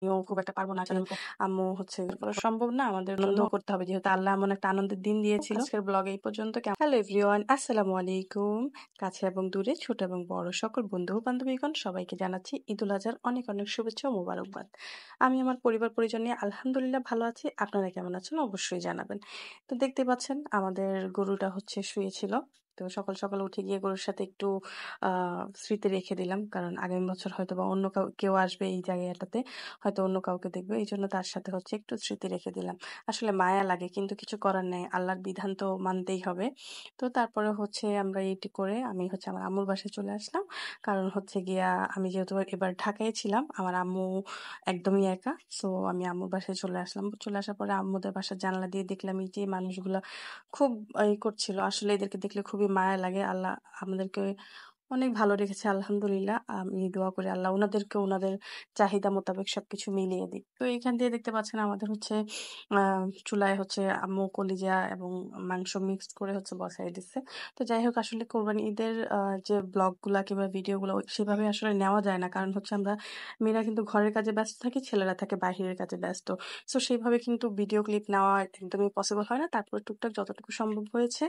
আমিও খুব একটা পারব না। কারণ আম্মু হচ্ছে করা সম্ভব না। আমাদের আনন্দ করতে হবে। যেহেতু আল্লাহ এমন একটা আনন্দের দিন দিয়েছিল। আজকের ব্লগ এই পর্যন্ত। হ্যালো এভরিওয়ান, আসসালামু আলাইকুম। কাছে এবং দূরে, ছোট এবং বড় সকল বন্ধু-বান্ধবীগণ সবাইকে জানাচ্ছি ঈদুল আজহার অনেক, অনেক শুভেচ্ছা ও মোবারকবাদ। আমি আমার পরিবার-পরিজন নিয়ে আলহামদুলিল্লাহ ভালো আছি। আপনারা কেমন আছেন অবশ্যই জানাবেন। তো দেখতেই পাচ্ছেন আমাদের গরুটা হচ্ছে শুয়েছিল। তো সকাল, সকাল উঠে গিয়ে গরুর সাথে একটু আ স্মৃতি রেখে দিলাম। কারণ আগামী বছর হয়তোবা অন্য কেউ আসবে এই জায়গাটাতে। হয়তো অন্য কাউকে দেখবে। এইজন্য তার সাথে হচ্ছে একটু স্মৃতি রেখে দিলাম। আসলে মায়া লাগে কিন্তু কিছু করার নেই। আল্লাহর বিধান তো মানতেই হবে। তো তারপরে হচ্ছে আমরা এটি করে আমি হচ্ছে আমার আম্মুর বাসায় চলে আসলাম। কারণ হচ্ছে গিয়া আমি যেহেতু এবার ঢাকায় ছিলাম, আমার আম্মু একদমই একা। সো আমি আম্মুর বাসায় চলে আসলাম। চলে আসার পরে আম্মুদের বাসার জানালা দিয়ে দেখলাম এই যে মানুষগুলা খুব করছিল। আসলে এদেরকে দেখলে খুবই মায়া লাগে। আল্লাহ আমাদেরকে অনেক ভালো রেখেছে আলহামদুলিল্লাহ। আমি দোয়া করি আল্লাহ উনাদেরকে উনাদের চাহিদা মোতাবেক সবকিছু মিলিয়ে দিক। তো এখান দিয়ে দেখতে পাচ্ছেন আমাদের হচ্ছে আ চুলায় হচ্ছে আম্মু কলিজা এবং মাংস মিক্সড করে হচ্ছে বসায় দিচ্ছে। তো যাই হোক আসলে কোরবানি ঈদের যে ব্লগগুলা কিংবা ভিডিওগুলো সেভাবে আসলে নেওয়া যায় না। কারণ হচ্ছে আমরা মেয়েরা কিন্তু ঘরের কাজে ব্যস্ত থাকি, ছেলেরা থাকে বাহিরের কাজে ব্যস্ত। সো সেইভাবে কিন্তু ভিডিও ক্লিপ নেওয়া একদমই পসিবল হয় না। তারপরে টুকটাক যতটুকু সম্ভব হয়েছে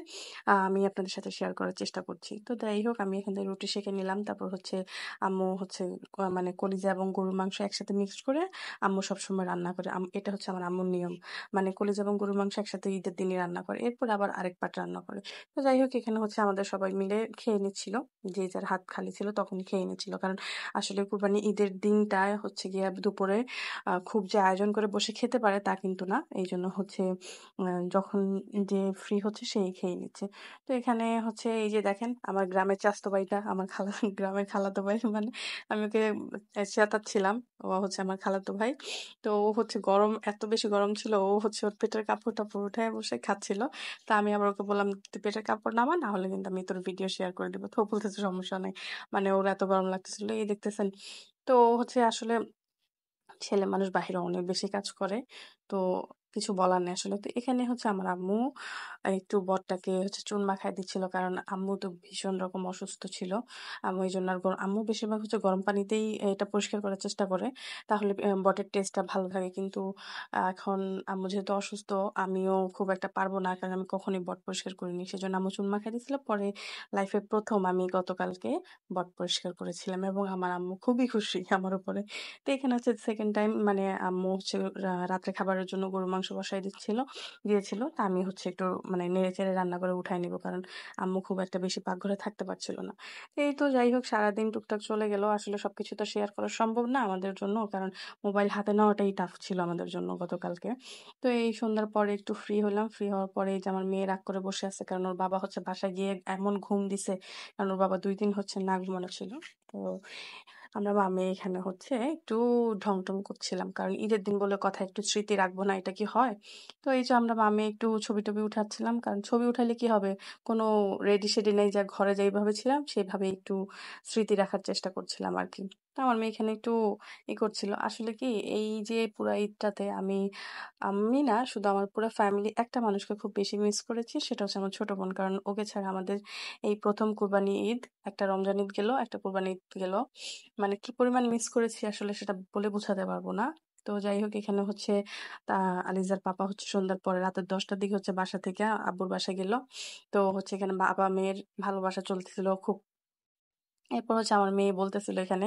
আমি আপনাদের সাথে শেয়ার করার চেষ্টা করছি। তো যাই হোক আমি এখান থেকে রুটি সেঁকে নিলাম। তারপর হচ্ছে আম্মু হচ্ছে মানে কলিজা এবং গরুর মাংস একসাথে মিক্সড করে আম্মু সবসময় রান্না করে। এটা হচ্ছে আমার আম্মুর নিয়ম। মানে কলিজা এবং গরুর মাংস একসাথে ঈদের দিনই রান্না করে। এরপর আবার আরেক পার্ট রান্না করে। তো যাই হোক এখানে হচ্ছে আমাদের সবাই মিলে খেয়ে নিচ্ছিল। যে যার হাত খালি ছিল তখনই খেয়ে নিচ্ছিল। কারণ আসলে কুরবানি ঈদের দিনটায় হচ্ছে গিয়ে দুপুরে খুব যে আয়োজন করে বসে খেতে পারে তা কিন্তু না। এইজন্য হচ্ছে যখন যে ফ্রি হচ্ছে সেই খেয়ে নিচ্ছে। তো এখানে হচ্ছে এই যে দেখেন আমার গ্রামের চাচাতো ভাইটা আমার গ্রামের খালাতো ভাই মানে আমি ওকে চেতাচ্ছিলাম। ও হচ্ছে আমার খালাতো ভাই। তো ও হচ্ছে গরম এত বেশি গরম ছিল ও হচ্ছে ওর পেটের কাপড়-টাপড় উঠায় বসে খাচ্ছিল। তো আমি আবার ওকে বললাম, "তুই পেটের কাপড় নামা না হলে কিন্তু আমি তোর ভিডিও শেয়ার করে দিব।" তো ও বলতেছে, "সমস্যা নাই।" মানে ওর এত গরম লাগতেছিল। এই দেখতেছেন। তো ও হচ্ছে আসলে ছেলে মানুষ বাহিরে অনেক বেশি কাজ করে। তো কিছু বলার নেই আসলে। তো এখানে হচ্ছে আমার আম্মু একটু বরটাকে হচ্ছে চুন মাখায় দিচ্ছিল। কারণ আম্মু তো ভীষণ রকম অসুস্থ ছিল। আম্মু এইজন্য আর আম্মু বেশিরভাগ হচ্ছে গরম পানিতেই এটা পরিষ্কার করার চেষ্টা করে। তাহলে বটের টেস্টটা ভালো থাকে। কিন্তু এখন আম্মু যেহেতু অসুস্থ আমিও খুব একটা পারব না। কারণ আমি কখনোই বট পরিষ্কার করিনি। সেজন্য আম্মু চুন মাখায় দিচ্ছিল। পরে লাইফে ১ম আমি গতকালকে বট পরিষ্কার করেছিলাম এবং আমার আম্মু খুবই খুশি আমার উপরে। তো এখানে হচ্ছে 2nd টাইম মানে আম্মু হচ্ছে রাত্রে খাবারের জন্য গরুর মাংস বসায় দিয়েছিল। তা আমি হচ্ছে একটু মানে নেড়েচেড়ে রান্না করে উঠায় নিব। কারণ আম্মু খুব একটা বেশি পাকঘরে থাকতে পারছিল না। এই তো যাই হোক সারাদিন টুকটাক চলে গেল। আসলে সবকিছু তো শেয়ার করা সম্ভব না আমাদের জন্য। কারণ মোবাইল হাতে নেওয়াটাই টাফ ছিল আমাদের জন্য গতকালকে। তো এই সন্ধ্যার পরে একটু ফ্রি হলাম। ফ্রি হওয়ার পরে এই যে আমার মেয়ে রাগ করে বসে আছে। কারণ ওর বাবা হচ্ছে বাসায় গিয়ে এমন ঘুম দিছে। কারণ ওর বাবা ২ দিন হচ্ছে না ঘুমানো ছিল। তো আমরা মা-মেয়ে এখানে হচ্ছে একটু ঢং-টং করছিলাম। কারণ ঈদের দিন বলে কথা একটু স্মৃতি রাখবো না, এটা কি হয়? তো এই যে আমরা মা-মেয়ে একটু ছবি-টবি উঠাচ্ছিলাম। কারণ ছবি উঠাইলে কি হবে? কোনো রেডি-সেডি নেই যা ঘরে যেইভাবে ছিলাম সেভাবে একটু স্মৃতি রাখার চেষ্টা করছিলাম আরকি। তো আমার মেয়ে এখানে একটু করছিল। আসলে কি এই যে পুরা ঈদটাতে আমি না শুধু আমার পুরা ফ্যামিলি একটা মানুষকে খুব বেশি মিস করেছি সেটা হচ্ছে আমার ছোট বোন। কারণ ওকে ছাড়া আমাদের এই ১ম কুরবানি ঈদ, একটা রমজান ঈদ গেল, একটা কুরবানি ঈদ গেল। মানে কি পরিমাণ মিস করেছি আসলে সেটা বলে বোঝাতে পারবো না। তো যাই হোক এখানে হচ্ছে তা আলিজার পাপা হচ্ছে সন্ধ্যার পরে রাতের ১০টার দিকে হচ্ছে বাসা থেকে আব্বুর বাসায় গেল। তো হচ্ছে এখানে বাবা মেয়ের ভালোবাসা চলতেছিল খুব। এরপর হচ্ছে আমার মেয়ে বলতেছিল এখানে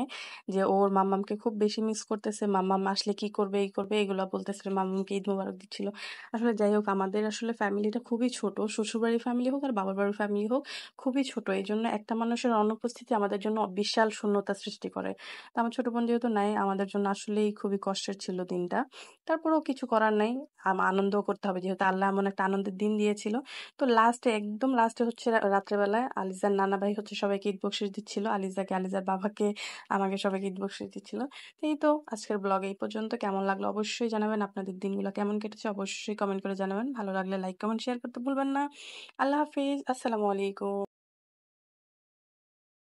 যে ওর মাম্মামকে খুব বেশি মিস করতেছে। মাম্মাম আসলে কি করবে, এই করবে এগুলা বলতেছিল। মাম্মামকে ঈদ মোবারক দিচ্ছিল। আসলে যাই হোক আমাদের আসলে ফ্যামিলিটা খুবই ছোট। শ্বশুরবাড়ির ফ্যামিলি হোক আর বাবার বাড়ির ফ্যামিলি হোক খুবই ছোট। এজন্য একটা মানুষের অনুপস্থিতি আমাদের জন্য বিশাল শূন্যতা সৃষ্টি করে। তো আমার ছোট বোন যেহেতু নাই আমাদের জন্য আসলেই খুবই কষ্টের ছিল দিনটা। তারপরেও কিছু করার নাই। আনন্দও করতে হবে যেহেতু আল্লাহ এমন একটা আনন্দের দিন দিয়েছিল। তো একদম লাস্টে হচ্ছে রাত্রে বেলায় আলিজার নানা ভাই হচ্ছে সবাইকে ঈদ বকশিশ দিচ্ছিল। আলিজাকে, আলিজার বাবাকে, আমাকে সবাইকে ঈদ বকশিশ দিচ্ছিল। তো এই তো আজকের ব্লগ এই পর্যন্ত। কেমন লাগলো অবশ্যই জানাবেন। আপনাদের দিনগুলো কেমন কেটেছে অবশ্যই কমেন্ট করে জানাবেন। ভালো লাগলে লাইক, কমেন্ট, শেয়ার করতে ভুলবেন না। আল্লাহ হাফিজ। আসসালামু আলাইকুম।